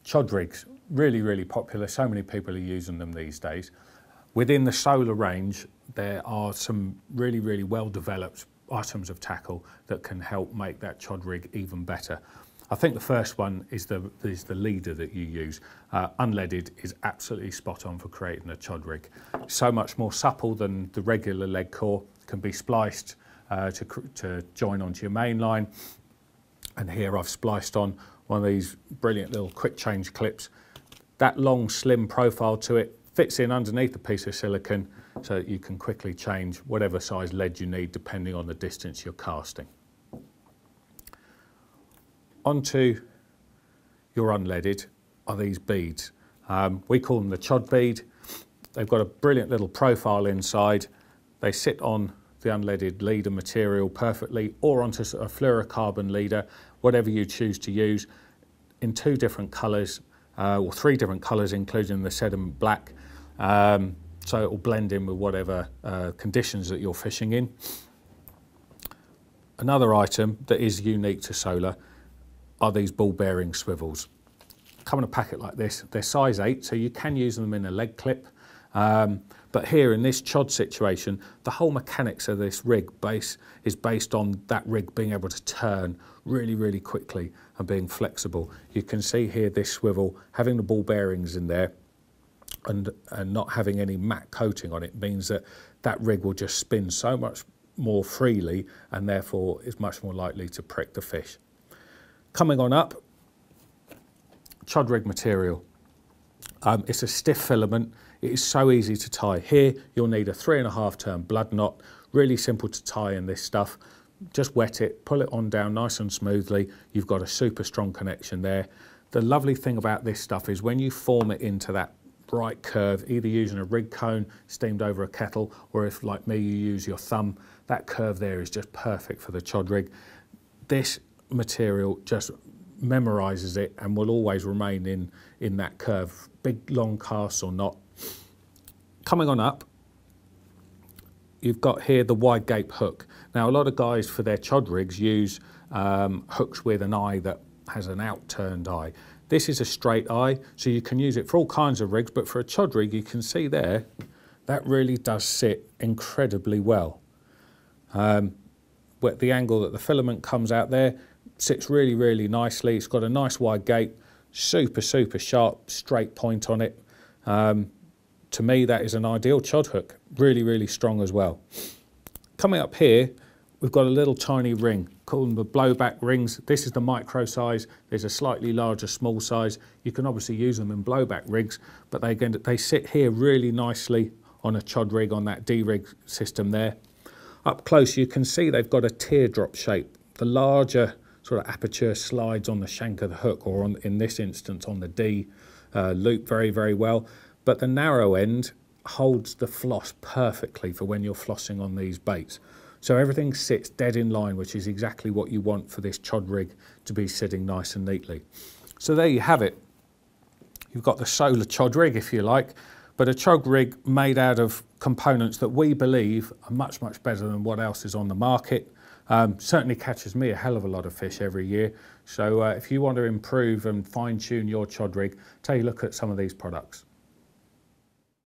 Chod rigs, really, really popular. So many people are using them these days. Within the solar range, there are some really, really well-developed items of tackle that can help make that chod rig even better. I think the first one is the leader that you use. Unleaded is absolutely spot on for creating a chod rig. So much more supple than the regular leg core, can be spliced to join onto your main line. And here I've spliced on one of these brilliant little quick change clips. That long slim profile to it fits in underneath a piece of silicone so that you can quickly change whatever size lead you need depending on the distance you're casting. Onto your unleaded are these beads. We call them the chod bead. They've got a brilliant little profile inside. They sit on the unleaded leader material perfectly, or onto a fluorocarbon leader, whatever you choose to use, in 2 different colours, or 3 different colours including the sediment black, so it will blend in with whatever conditions that you're fishing in. Another item that is unique to solar are these ball bearing swivels. Come in a packet like this. They're size 8, so you can use them in a leg clip. But here in this chod situation, the whole mechanics of this rig is based on that rig being able to turn really, really quickly and being flexible. You can see here this swivel, having the ball bearings in there and not having any matte coating on it means that that rig will just spin so much more freely and therefore is much more likely to prick the fish. Coming on up, chod rig material. It's a stiff filament. It is so easy to tie. Here you'll need a 3.5 turn blood knot, really simple to tie in this stuff. Just wet it, pull it on down nice and smoothly. You've got a super strong connection there. The lovely thing about this stuff is when you form it into that right curve, either using a rig cone steamed over a kettle, or if like me you use your thumb, that curve there is just perfect for the chod rig. This material just memorises it and will always remain in that curve, big long casts or not. Coming on up, you've got here the wide gape hook. Now a lot of guys for their chod rigs use hooks with an eye that has an out-turned eye. This is a straight eye, so you can use it for all kinds of rigs, but for a chod rig you can see there, that really does sit incredibly well. With the angle that the filament comes out there, sits really, really nicely. It's got a nice wide gape, super, super sharp, straight point on it. To me, that is an ideal chod hook. Really, really strong as well. Coming up here, we've got a little tiny ring, call them the blowback rings. This is the micro size. There's a slightly larger, small size. You can obviously use them in blowback rigs, but they sit here really nicely on a chod rig, on that D-rig system there. Up close, you can see they've got a teardrop shape. The larger sort of aperture slides on the shank of the hook, or in this instance on the D loop very, very well. But the narrow end holds the floss perfectly for when you're flossing on these baits. So everything sits dead in line, which is exactly what you want for this chod rig to be sitting nice and neatly. So there you have it. You've got the solar chod rig, if you like, but a chod rig made out of components that we believe are much, much better than what else is on the market. Certainly catches me a hell of a lot of fish every year. So if you want to improve and fine tune your chod rig, take a look at some of these products.